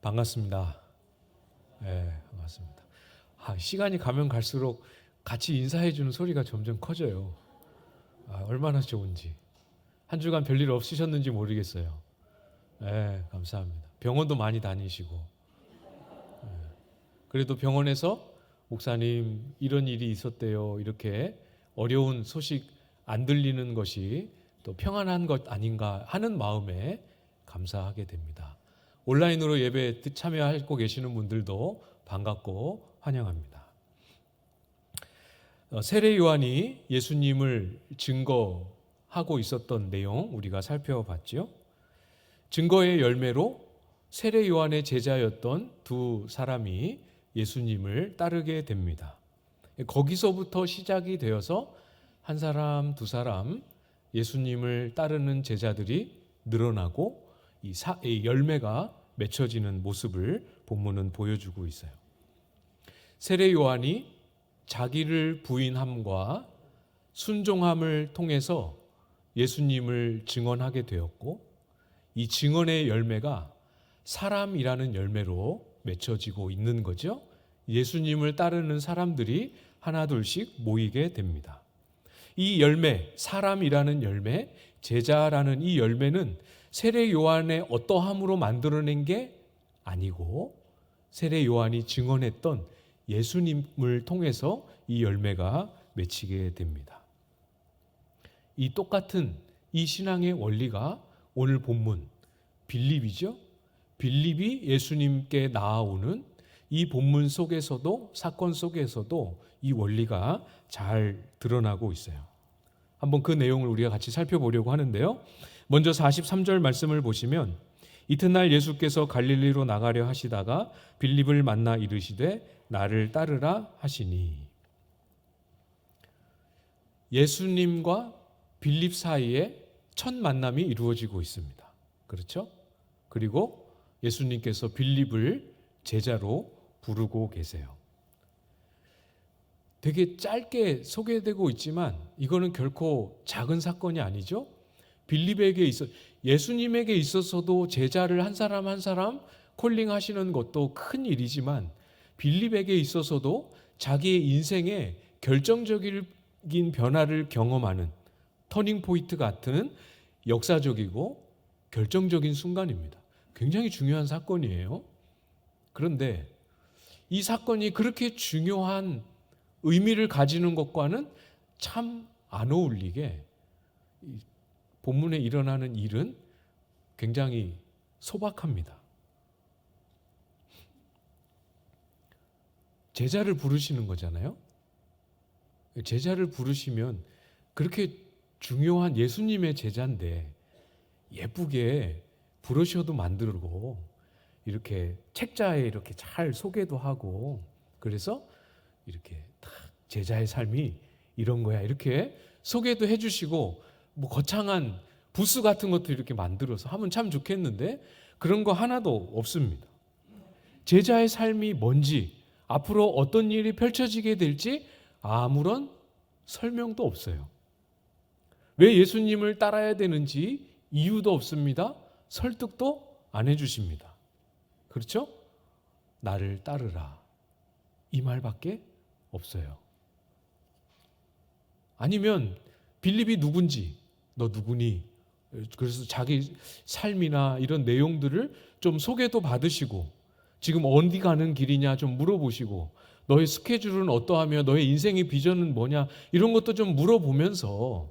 반갑습니다. 네, 반갑습니다. 시간이 가면 갈수록 같이 인사해 주는 소리가 점점 커져요. 얼마나 좋은지. 한 주간 별일 없으셨는지 모르겠어요. 네, 감사합니다. 병원도 많이 다니시고. 네, 그래도 병원에서 목사님 이런 일이 있었대요. 이렇게 어려운 소식 안 들리는 것이 또 평안한 것 아닌가 하는 마음에 감사하게 됩니다. 온라인으로 예배 참여하고 계시는 분들도 반갑고 환영합니다. 세례 요한이 예수님을 증거하고 있었던 내용 우리가 살펴봤죠. 증거의 열매로 세례 요한의 제자였던 두 사람이 예수님을 따르게 됩니다. 거기서부터 시작이 되어서 한 사람, 두 사람 예수님을 따르는 제자들이 늘어나고 이 열매가 맺혀지는 모습을 본문은 보여주고 있어요. 세례 요한이 자기를 부인함과 순종함을 통해서 예수님을 증언하게 되었고, 이 증언의 열매가 사람이라는 열매로 맺혀지고 있는 거죠. 예수님을 따르는 사람들이 하나둘씩 모이게 됩니다. 이 열매, 사람이라는 열매, 제자라는 이 열매는 세례 요한의 어떠함으로 만들어낸 게 아니고 세례 요한이 증언했던 예수님을 통해서 이 열매가 맺히게 됩니다. 이 똑같은 이 신앙의 원리가 오늘 본문 빌립이죠. 빌립이 예수님께 나아오는 이 본문 속에서도, 사건 속에서도 이 원리가 잘 드러나고 있어요. 한번 그 내용을 우리가 같이 살펴보려고 하는데요. 먼저 43절 말씀을 보시면 이튿날 예수께서 갈릴리로 나가려 하시다가 빌립을 만나 이르시되 나를 따르라 하시니. 예수님과 빌립 사이에 첫 만남이 이루어지고 있습니다. 그렇죠? 그리고 예수님께서 빌립을 제자로 부르고 계세요. 되게 짧게 소개되고 있지만 이거는 결코 작은 사건이 아니죠. 빌립에게 예수님에게 있어서도 제자를 한 사람 한 사람 콜링하시는 것도 큰 일이지만 빌립에게 있어서도 자기의 인생에 결정적인 변화를 경험하는 터닝 포인트 같은 역사적이고 결정적인 순간입니다. 굉장히 중요한 사건이에요. 그런데 이 사건이 그렇게 중요한 의미를 가지는 것과는 참 안 어울리게 본문에 일어나는 일은 굉장히 소박합니다. 제자를 부르시는 거잖아요. 제자를 부르시면 그렇게 중요한 예수님의 제자인데 예쁘게 브로셔도 만들고 이렇게 책자에 이렇게 잘 소개도 하고 그래서 이렇게 딱 제자의 삶이 이런 거야 이렇게 소개도 해주시고 뭐 거창한 부스 같은 것도 이렇게 만들어서 하면 참 좋겠는데 그런 거 하나도 없습니다. 제자의 삶이 뭔지 앞으로 어떤 일이 펼쳐지게 될지 아무런 설명도 없어요. 왜 예수님을 따라야 되는지 이유도 없습니다. 설득도 안 해주십니다. 그렇죠? 나를 따르라. 이 말밖에 없어요. 아니면 빌립이 누군지 너 누구니? 그래서 자기 삶이나 이런 내용들을 좀 소개도 받으시고 지금 어디 가는 길이냐 좀 물어보시고 너의 스케줄은 어떠하며 너의 인생의 비전은 뭐냐 이런 것도 좀 물어보면서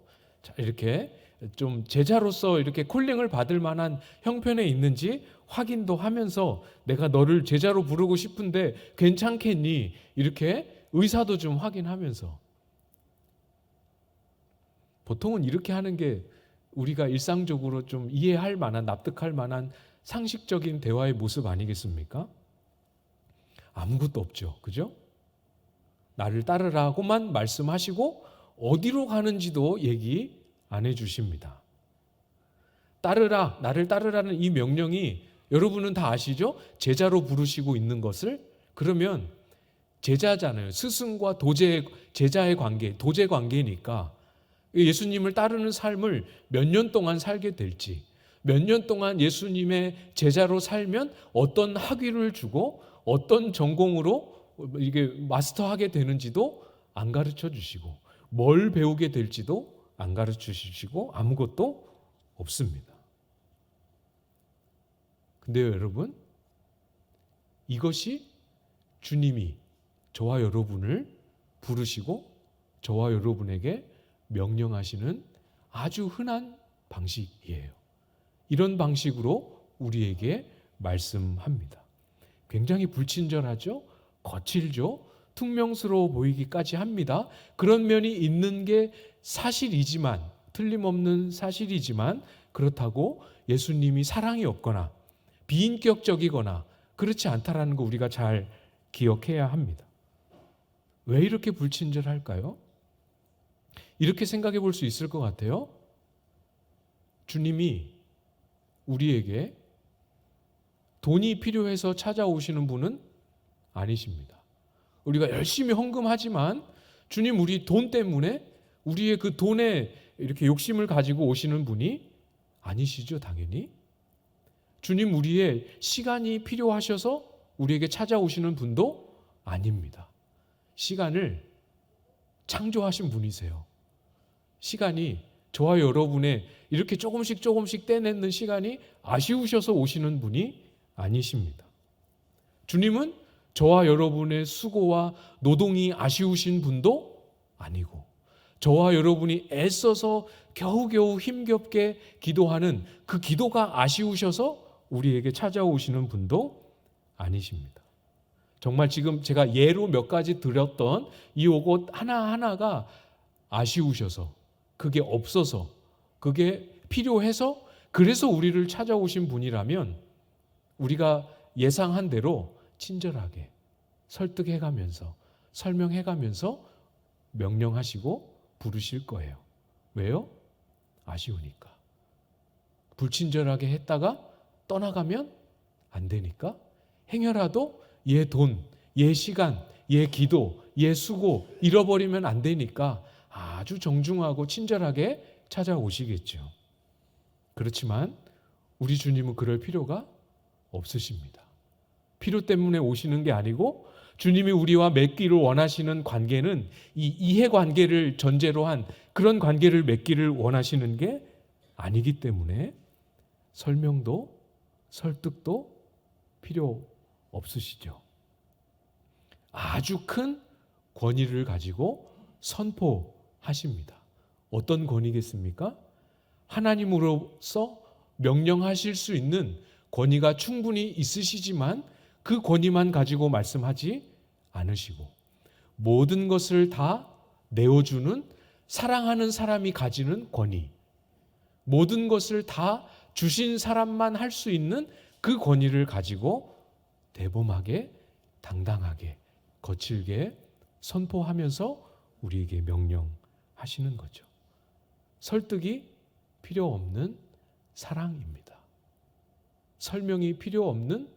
이렇게 좀 제자로서 이렇게 콜링을 받을 만한 형편에 있는지 확인도 하면서 내가 너를 제자로 부르고 싶은데 괜찮겠니? 이렇게 의사도 좀 확인하면서 보통은 이렇게 하는 게 우리가 일상적으로 좀 이해할 만한 납득할 만한 상식적인 대화의 모습 아니겠습니까? 아무것도 없죠. 그죠? 나를 따르라고만 말씀하시고 어디로 가는지도 얘기 안 해주십니다. 따르라, 나를 따르라는 이 명령이 여러분은 다 아시죠? 제자로 부르시고 있는 것을. 그러면 제자잖아요. 스승과 제자의 관계, 도제 관계니까 예수님을 따르는 삶을 몇 년 동안 살게 될지 몇 년 동안 예수님의 제자로 살면 어떤 학위를 주고 어떤 전공으로 이게 마스터하게 되는지도 안 가르쳐 주시고 뭘 배우게 될지도 안 가르쳐 주시고 아무것도 없습니다. 근데요, 여러분, 이것이 주님이 저와 여러분을 부르시고 저와 여러분에게 명령하시는 아주 흔한 방식이에요. 이런 방식으로 우리에게 말씀합니다. 굉장히 불친절하죠? 거칠죠? 퉁명스러워 보이기까지 합니다. 그런 면이 있는 게 사실이지만, 틀림없는 사실이지만, 그렇다고 예수님이 사랑이 없거나 비인격적이거나 그렇지 않다라는 거 우리가 잘 기억해야 합니다. 왜 이렇게 불친절할까요? 이렇게 생각해 볼 수 있을 것 같아요. 주님이 우리에게 돈이 필요해서 찾아오시는 분은 아니십니다. 우리가 열심히 헌금하지만 주님 우리 돈 때문에 우리의 그 돈에 이렇게 욕심을 가지고 오시는 분이 아니시죠, 당연히. 주님 우리의 시간이 필요하셔서 우리에게 찾아오시는 분도 아닙니다. 시간을 창조하신 분이세요. 시간이 저와 여러분의 이렇게 조금씩 떼내는 시간이 아쉬우셔서 오시는 분이 아니십니다. 주님은 저와 여러분의 수고와 노동이 아쉬우신 분도 아니고 저와 여러분이 애써서 겨우겨우 힘겹게 기도하는 그 기도가 아쉬우셔서 우리에게 찾아오시는 분도 아니십니다. 정말 지금 제가 예로 몇 가지 드렸던 이 옷 하나하나가 아쉬우셔서 그게 없어서 그게 필요해서 그래서 우리를 찾아오신 분이라면 우리가 예상한 대로 친절하게 설득해가면서 설명해가면서 명령하시고 부르실 거예요. 왜요? 아쉬우니까. 불친절하게 했다가 떠나가면 안 되니까. 행여라도 얘 돈, 얘 시간, 얘 기도, 얘 수고 잃어버리면 안 되니까 아주 정중하고 친절하게 찾아오시겠죠. 그렇지만 우리 주님은 그럴 필요가 없으십니다. 필요 때문에 오시는 게 아니고 주님이 우리와 맺기를 원하시는 관계는 이 이해관계를 전제로 한 그런 관계를 맺기를 원하시는 게 아니기 때문에 설명도 설득도 필요 없으시죠. 아주 큰 권위를 가지고 선포하십니다. 어떤 권위겠습니까? 하나님으로서 명령하실 수 있는 권위가 충분히 있으시지만 그 권위만 가지고 말씀하지 않으시고 모든 것을 다 내어주는 사랑하는 사람이 가지는 권위, 모든 것을 다 주신 사람만 할 수 있는 그 권위를 가지고 대범하게 당당하게 거칠게 선포하면서 우리에게 명령하시는 거죠. 설득이 필요 없는 사랑입니다. 설명이 필요 없는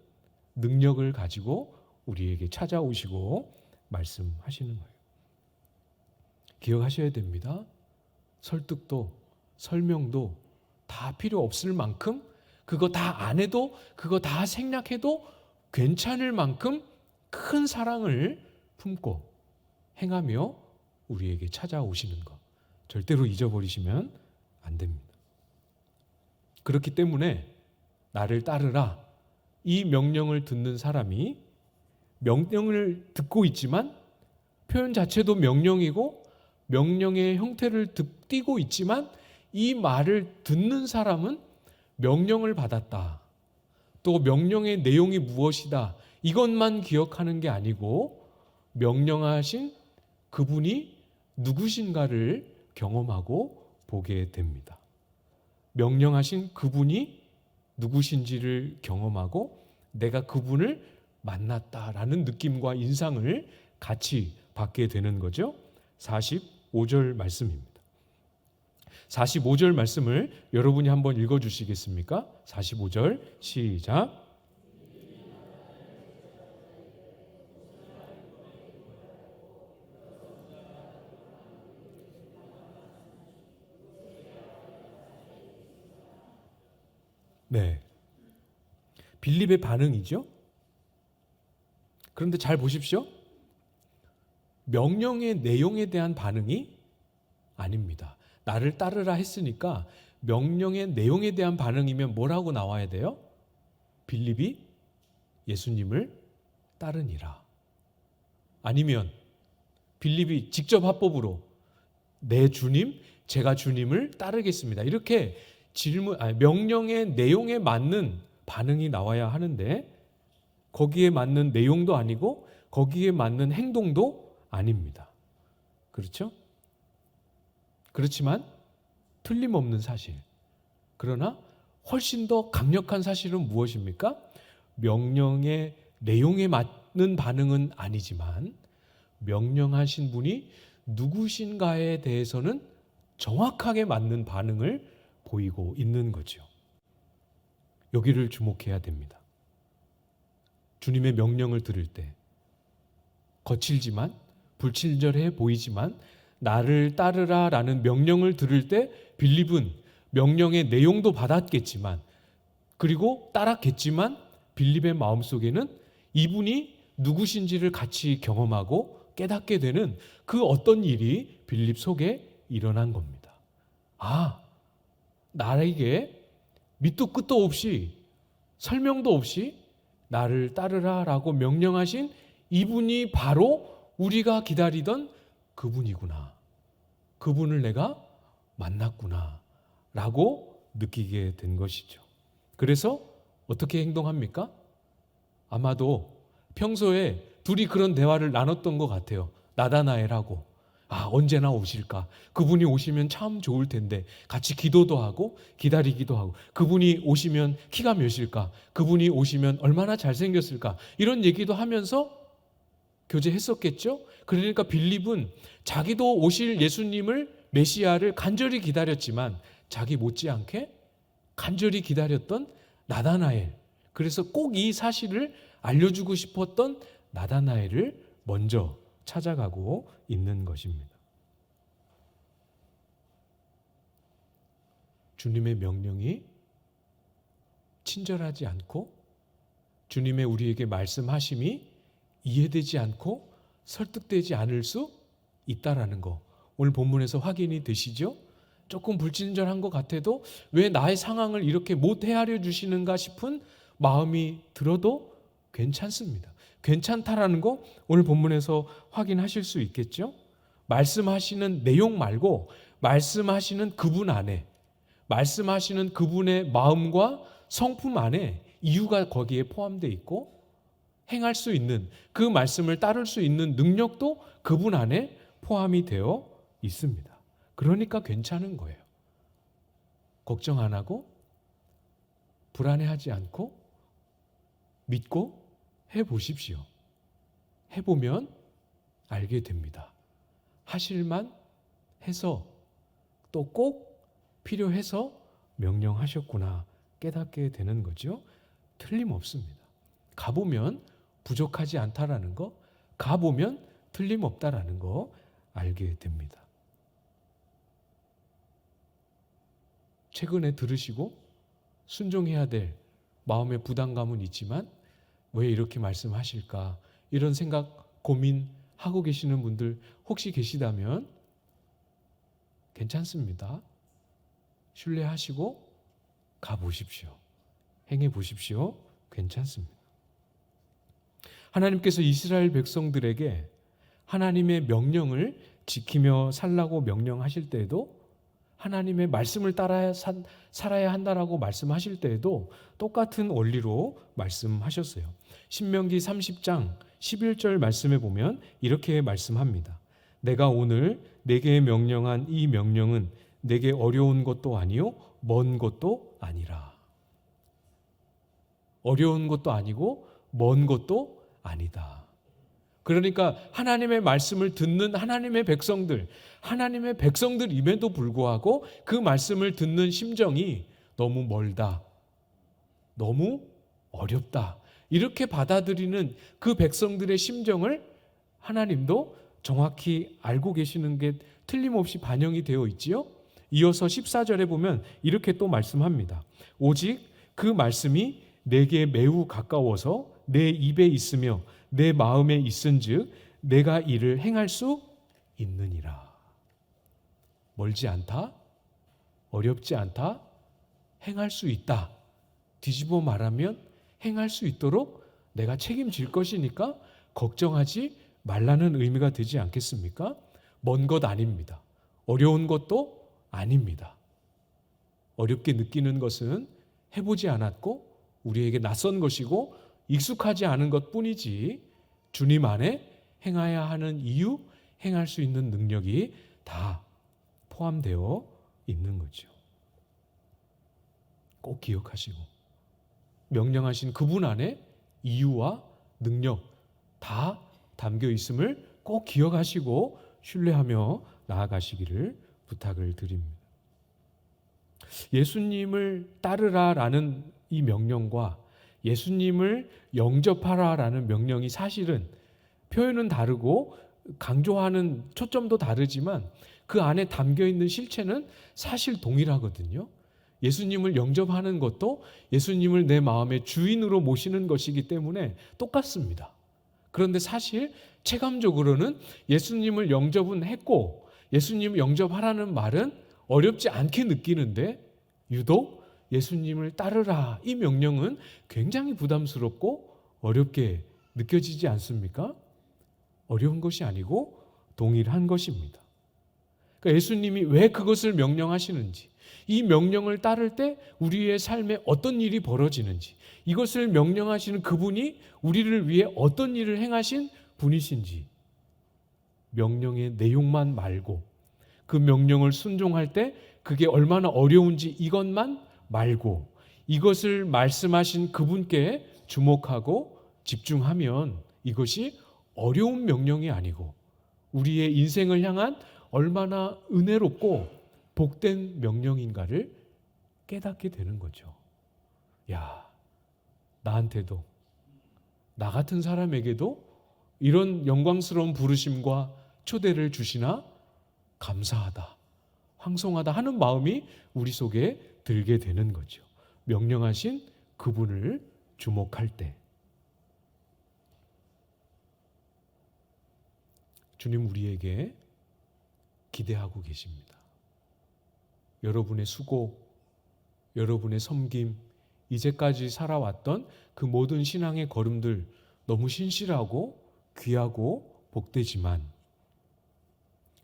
능력을 가지고 우리에게 찾아오시고 말씀하시는 거예요. 기억하셔야 됩니다. 설득도 설명도 다 필요 없을 만큼 그거 다 안 해도 그거 다 생략해도 괜찮을 만큼 큰 사랑을 품고 행하며 우리에게 찾아오시는 것 절대로 잊어버리시면 안 됩니다. 그렇기 때문에 나를 따르라 이 명령을 듣는 사람이 명령을 듣고 있지만 표현 자체도 명령이고 명령의 형태를 띠고 있지만 이 말을 듣는 사람은 명령을 받았다. 또 명령의 내용이 무엇이다. 이것만 기억하는 게 아니고 명령하신 그분이 누구신가를 경험하고 보게 됩니다. 명령하신 그분이 누구신지를 경험하고 내가 그분을 만났다라는 느낌과 인상을 같이 받게 되는 거죠. 45절 말씀입니다. 45절 말씀을 여러분이 한번 읽어주시겠습니까? 45절 시작. 네. 빌립의 반응이죠. 그런데 잘 보십시오. 명령의 내용에 대한 반응이 아닙니다. 나를 따르라 했으니까 명령의 내용에 대한 반응이면 뭐라고 나와야 돼요? 빌립이 예수님을 따르니라. 아니면 빌립이 직접 합법으로 내 주님, 제가 주님을 따르겠습니다. 이렇게 명령의 내용에 맞는 반응이 나와야 하는데 거기에 맞는 내용도 아니고 거기에 맞는 행동도 아닙니다. 그렇죠? 그렇지만 틀림없는 사실. 그러나 훨씬 더 강력한 사실은 무엇입니까? 명령의 내용에 맞는 반응은 아니지만 명령하신 분이 누구신가에 대해서는 정확하게 맞는 반응을 보이고 있는 거죠. 여기를 주목해야 됩니다. 주님의 명령을 들을 때 거칠지만 불친절해 보이지만 나를 따르라 라는 명령을 들을 때 빌립은 명령의 내용도 받았겠지만 그리고 따랐겠지만 빌립의 마음속에는 이분이 누구신지를 같이 경험하고 깨닫게 되는 그 어떤 일이 빌립 속에 일어난 겁니다. 아, 나에게 밑도 끝도 없이 설명도 없이 나를 따르라 라고 명령하신 이분이 바로 우리가 기다리던 그분이구나. 그분을 내가 만났구나 라고 느끼게 된 것이죠. 그래서 어떻게 행동합니까? 아마도 평소에 둘이 그런 대화를 나눴던 것 같아요. 나다나엘하고 언제나 오실까? 그분이 오시면 참 좋을 텐데 같이 기도도 하고 기다리기도 하고 그분이 오시면 키가 몇일까? 그분이 오시면 얼마나 잘생겼을까? 이런 얘기도 하면서 교제했었겠죠? 그러니까 빌립은 자기도 오실 예수님을 메시아를 간절히 기다렸지만 자기 못지않게 간절히 기다렸던 나다나엘, 그래서 꼭 이 사실을 알려주고 싶었던 나다나엘을 먼저 찾아가고 있는 것입니다. 주님의 명령이 친절하지 않고 주님의 우리에게 말씀하심이 이해되지 않고 설득되지 않을 수 있다라는 거 오늘 본문에서 확인이 되시죠? 조금 불친절한 것 같아도 왜 나의 상황을 이렇게 못 헤아려 주시는가 싶은 마음이 들어도 괜찮습니다. 괜찮다라는 거 오늘 본문에서 확인하실 수 있겠죠? 말씀하시는 내용 말고 말씀하시는 그분 안에, 말씀하시는 그분의 마음과 성품 안에 이유가 거기에 포함되어 있고 행할 수 있는, 그 말씀을 따를 수 있는 능력도 그분 안에 포함이 되어 있습니다. 그러니까 괜찮은 거예요. 걱정 안 하고 불안해하지 않고 믿고 해보십시오. 해보면 알게 됩니다. 하실만 해서 또 꼭 필요해서 명령하셨구나 깨닫게 되는 거죠. 틀림없습니다. 가보면 부족하지 않다라는 거, 가보면 틀림없다라는 거 알게 됩니다. 최근에 들으시고 순종해야 될 마음의 부담감은 있지만 왜 이렇게 말씀하실까? 이런 생각, 고민하고 계시는 분들 혹시 계시다면 괜찮습니다. 신뢰하시고 가보십시오. 행해보십시오. 괜찮습니다. 하나님께서 이스라엘 백성들에게 하나님의 명령을 지키며 살라고 명령하실 때에도 하나님의 말씀을 따라 살아야 한다라고 말씀하실 때에도 똑같은 원리로 말씀하셨어요. 신명기 30장 11절 말씀에 보면 이렇게 말씀합니다. 내가 오늘 내게 명령한 이 명령은 내게 어려운 것도 아니요 먼 것도 아니라. 어려운 것도 아니고 먼 것도 아니다. 그러니까 하나님의 말씀을 듣는 하나님의 백성들임에도 불구하고 그 말씀을 듣는 심정이 너무 멀다, 너무 어렵다 이렇게 받아들이는 그 백성들의 심정을 하나님도 정확히 알고 계시는 게 틀림없이 반영이 되어 있지요. 이어서 14절에 보면 이렇게 또 말씀합니다. 오직 그 말씀이 내게 매우 가까워서 내 입에 있으며 내 마음에 있은즉 내가 이를 행할 수 있느니라. 멀지 않다, 어렵지 않다, 행할 수 있다. 뒤집어 말하면 행할 수 있도록 내가 책임질 것이니까 걱정하지 말라는 의미가 되지 않겠습니까? 먼 것 아닙니다. 어려운 것도 아닙니다. 어렵게 느끼는 것은 해보지 않았고 우리에게 낯선 것이고 익숙하지 않은 것뿐이지 주님 안에 행해야 하는 이유, 행할 수 있는 능력이 다 포함되어 있는 거죠. 꼭 기억하시고 명령하신 그분 안에 이유와 능력 다 담겨 있음을 꼭 기억하시고 신뢰하며 나아가시기를 부탁을 드립니다. 예수님을 따르라라는 이 명령과 예수님을 영접하라라는 명령이 사실은 표현은 다르고 강조하는 초점도 다르지만 그 안에 담겨 있는 실체는 사실 동일하거든요. 예수님을 영접하는 것도 예수님을 내 마음의 주인으로 모시는 것이기 때문에 똑같습니다. 그런데 사실 체감적으로는 예수님을 영접은 했고 예수님을 영접하라는 말은 어렵지 않게 느끼는데 유독 예수님을 따르라 이 명령은 굉장히 부담스럽고 어렵게 느껴지지 않습니까? 어려운 것이 아니고 동일한 것입니다. 그러니까 예수님이 왜 그것을 명령하시는지, 이 명령을 따를 때 우리의 삶에 어떤 일이 벌어지는지, 이것을 명령하시는 그분이 우리를 위해 어떤 일을 행하신 분이신지, 명령의 내용만 말고 그 명령을 순종할 때 그게 얼마나 어려운지 이것만 말고 이것을 말씀하신 그분께 주목하고 집중하면 이것이 어려운 명령이 아니고 우리의 인생을 향한 얼마나 은혜롭고 복된 명령인가를 깨닫게 되는 거죠. 야, 나한테도, 나 같은 사람에게도 이런 영광스러운 부르심과 초대를 주시나 감사하다, 황송하다 하는 마음이 우리 속에 들게 되는 거죠. 명령하신 그분을 주목할 때. 주님 우리에게 기대하고 계십니다. 여러분의 수고, 여러분의 섬김, 이제까지 살아왔던 그 모든 신앙의 걸음들 너무 신실하고 귀하고 복되지만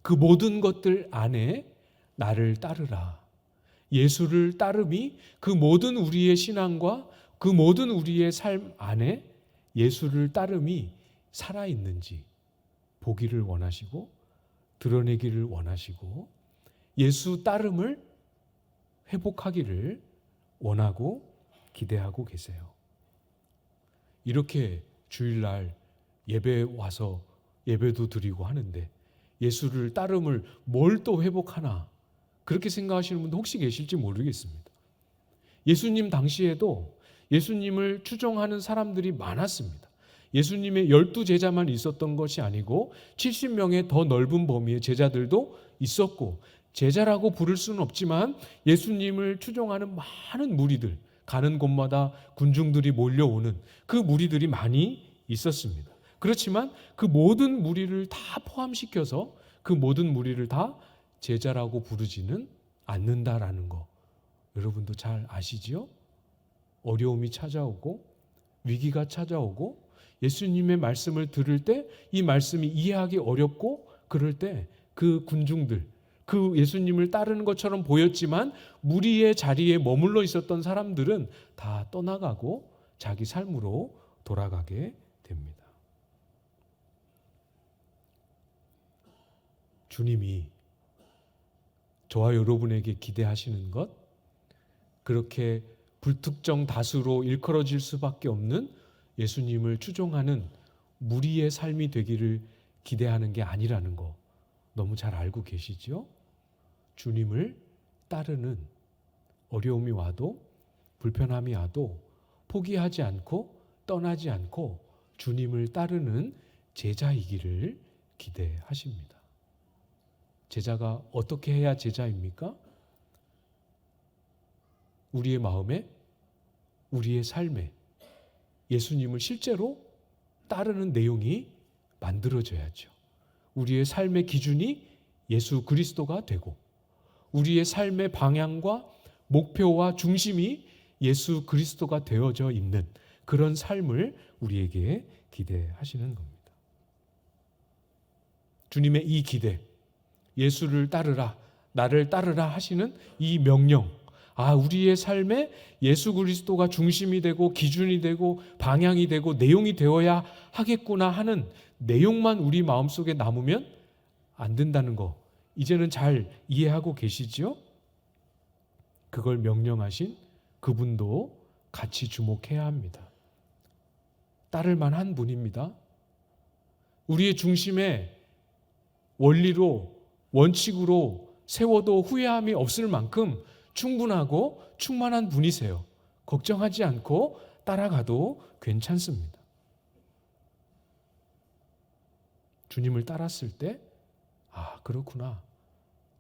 그 모든 것들 안에 나를 따르라. 예수를 따름이 그 모든 우리의 신앙과 그 모든 우리의 삶 안에 예수를 따름이 살아있는지 보기를 원하시고 드러내기를 원하시고 예수 따름을 회복하기를 원하고 기대하고 계세요. 이렇게 주일날 예배 와서 예배도 드리고 하는데 예수를 따름을 뭘 또 회복하나 그렇게 생각하시는 분도 혹시 계실지 모르겠습니다. 예수님 당시에도 예수님을 추종하는 사람들이 많았습니다. 예수님의 12제자만 있었던 것이 아니고 70명의 더 넓은 범위의 제자들도 있었고 제자라고 부를 수는 없지만 예수님을 추종하는 많은 무리들, 가는 곳마다 군중들이 몰려오는 그 무리들이 많이 있었습니다. 그렇지만 그 모든 무리를 다 포함시켜서 그 모든 무리를 다 제자라고 부르지는 않는다라는 거 여러분도 잘 아시지요? 어려움이 찾아오고 위기가 찾아오고 예수님의 말씀을 들을 때 이 말씀이 이해하기 어렵고 그럴 때 그 군중들, 그 예수님을 따르는 것처럼 보였지만 무리의 자리에 머물러 있었던 사람들은 다 떠나가고 자기 삶으로 돌아가게 됩니다. 주님이 저와 여러분에게 기대하시는 것, 그렇게 불특정 다수로 일컬어질 수밖에 없는 예수님을 추종하는 무리의 삶이 되기를 기대하는 게 아니라는 거 너무 잘 알고 계시죠? 주님을 따르는 어려움이 와도 불편함이 와도 포기하지 않고 떠나지 않고 주님을 따르는 제자이기를 기대하십니다. 제자가 어떻게 해야 제자입니까? 우리의 마음에 우리의 삶에 예수님을 실제로 따르는 내용이 만들어져야죠. 우리의 삶의 기준이 예수 그리스도가 되고 우리의 삶의 방향과 목표와 중심이 예수 그리스도가 되어져 있는 그런 삶을 우리에게 기대하시는 겁니다. 주님의 이 기대, 예수를 따르라, 나를 따르라 하시는 이 명령, 우리의 삶에 예수 그리스도가 중심이 되고 기준이 되고 방향이 되고 내용이 되어야 하겠구나 하는 내용만 우리 마음속에 남으면 안 된다는 거 이제는 잘 이해하고 계시지요? 그걸 명령하신 그분도 같이 주목해야 합니다. 따를 만한 분입니다. 우리의 중심에 원리로 원칙으로 세워도 후회함이 없을 만큼 충분하고 충만한 분이세요. 걱정하지 않고 따라가도 괜찮습니다. 주님을 따랐을 때 그렇구나,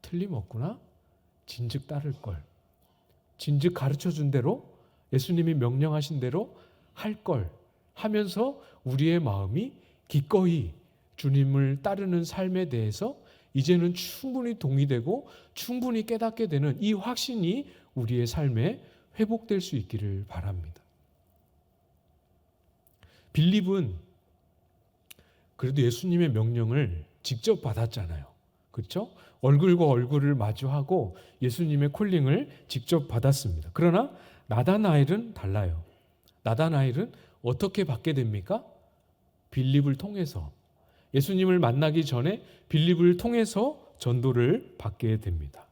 틀림없구나, 진즉 따를 걸, 진즉 가르쳐준 대로 예수님이 명령하신 대로 할 걸 하면서 우리의 마음이 기꺼이 주님을 따르는 삶에 대해서 이제는 충분히 동의되고 충분히 깨닫게 되는 이 확신이 우리의 삶에 회복될 수 있기를 바랍니다. 빌립은 그래도 예수님의 명령을 직접 받았잖아요. 그렇죠? 얼굴과 얼굴을 마주하고 예수님의 콜링을 직접 받았습니다. 그러나 나다나엘은 달라요. 나다나엘은 어떻게 받게 됩니까? 빌립을 통해서, 예수님을 만나기 전에 빌립을 통해서 전도를 받게 됩니다.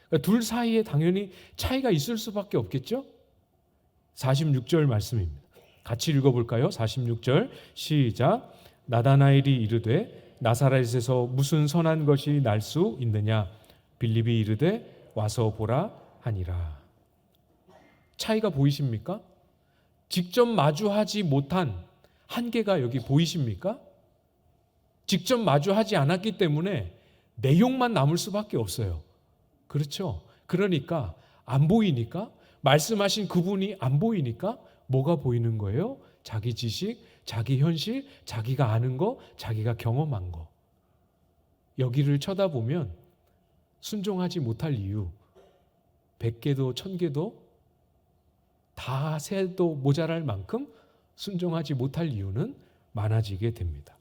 그러니까 둘 사이에 당연히 차이가 있을 수밖에 없겠죠? 46절 말씀입니다. 같이 읽어볼까요? 46절 시작. 나다나엘이 이르되 나사렛에서 무슨 선한 것이 날 수 있느냐? 빌립이 이르되 와서 보라 하니라. 차이가 보이십니까? 직접 마주하지 못한 한계가 여기 보이십니까? 직접 마주하지 않았기 때문에 내용만 남을 수밖에 없어요. 그렇죠? 그러니까 안 보이니까, 말씀하신 그분이 안 보이니까 뭐가 보이는 거예요? 자기 지식, 자기 현실, 자기가 아는 거, 자기가 경험한 거. 여기를 쳐다보면 순종하지 못할 이유, 100개도 1000개도 다 세도 모자랄 만큼 순종하지 못할 이유는 많아지게 됩니다.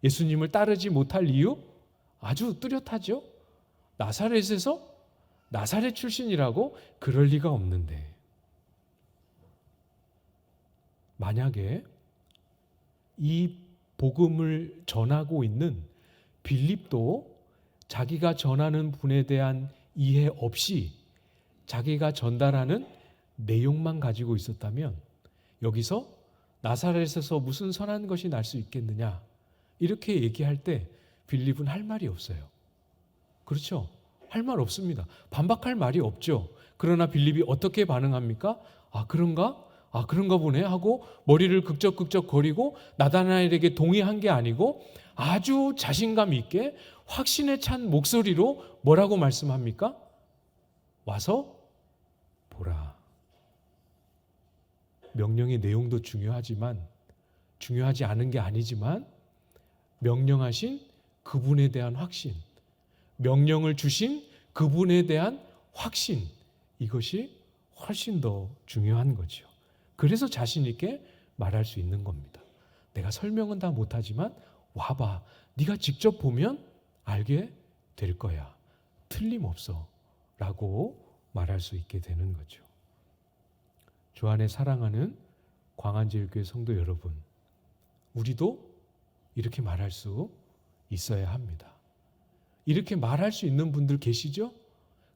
예수님을 따르지 못할 이유 아주 뚜렷하죠. 나사렛에서 나사렛 출신이라고 그럴 리가 없는데, 만약에 이 복음을 전하고 있는 빌립도 자기가 전하는 분에 대한 이해 없이 자기가 전달하는 내용만 가지고 있었다면 여기서 나사렛에서 무슨 선한 것이 날 수 있겠느냐 이렇게 얘기할 때 빌립은 할 말이 없어요. 그렇죠? 할 말 없습니다. 반박할 말이 없죠. 그러나 빌립이 어떻게 반응합니까? 그런가? 그런가 보네 하고 머리를 극적극적 거리고 나다나엘에게 동의한 게 아니고 아주 자신감 있게 확신에 찬 목소리로 뭐라고 말씀합니까? 와서 보라. 명령의 내용도 중요하지만, 중요하지 않은 게 아니지만 명령하신 그분에 대한 확신, 명령을 주신 그분에 대한 확신, 이것이 훨씬 더 중요한 거죠. 그래서 자신 있게 말할 수 있는 겁니다. 내가 설명은 다 못하지만 와봐, 네가 직접 보면 알게 될 거야, 틀림없어 라고 말할 수 있게 되는 거죠. 주 안에 사랑하는 광안제일교회 성도 여러분, 우리도 이렇게 말할 수 있어야 합니다. 이렇게 말할 수 있는 분들 계시죠?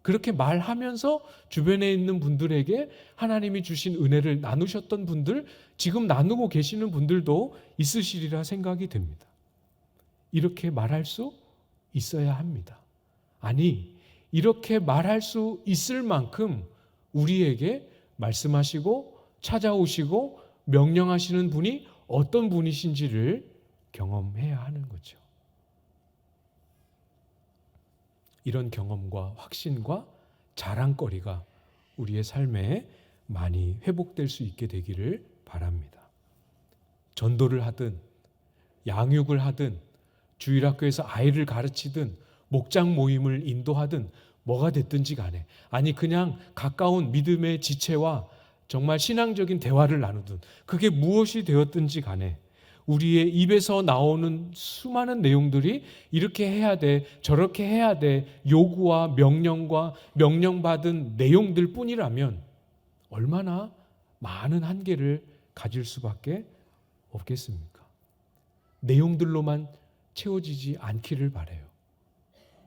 그렇게 말하면서 주변에 있는 분들에게 하나님이 주신 은혜를 나누셨던 분들, 지금 나누고 계시는 분들도 있으시리라 생각이 됩니다. 이렇게 말할 수 있어야 합니다. 아니, 이렇게 말할 수 있을 만큼 우리에게 말씀하시고 찾아오시고 명령하시는 분이 어떤 분이신지를 경험해야 하는 거죠. 이런 경험과 확신과 자랑거리가 우리의 삶에 많이 회복될 수 있게 되기를 바랍니다. 전도를 하든 양육을 하든 주일학교에서 아이를 가르치든 목장 모임을 인도하든 뭐가 됐든지 간에, 아니 그냥 가까운 믿음의 지체와 정말 신앙적인 대화를 나누든, 그게 무엇이 되었든지 간에 우리의 입에서 나오는 수많은 내용들이 이렇게 해야 돼, 저렇게 해야 돼, 요구와 명령과 명령받은 내용들 뿐이라면 얼마나 많은 한계를 가질 수밖에 없겠습니까? 내용들로만 채워지지 않기를 바라요.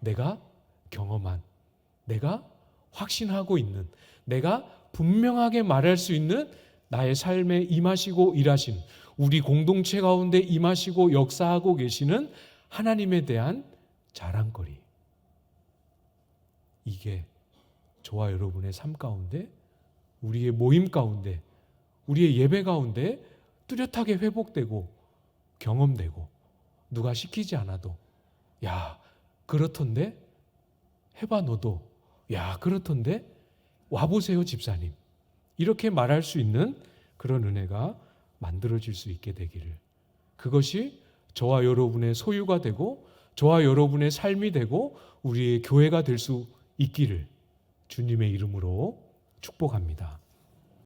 내가 경험한, 내가 확신하고 있는, 내가 분명하게 말할 수 있는 나의 삶에 임하시고 일하신, 우리 공동체 가운데 임하시고 역사하고 계시는 하나님에 대한 자랑거리, 이게 저와 여러분의 삶 가운데, 우리의 모임 가운데, 우리의 예배 가운데 뚜렷하게 회복되고 경험되고, 누가 시키지 않아도 야 그렇던데, 해봐 너도, 야 그렇던데, 와보세요 집사님, 이렇게 말할 수 있는 그런 은혜가 만들어질 수 있게 되기를, 그것이 저와 여러분의 소유가 되고 저와 여러분의 삶이 되고 우리의 교회가 될 수 있기를 주님의 이름으로 축복합니다.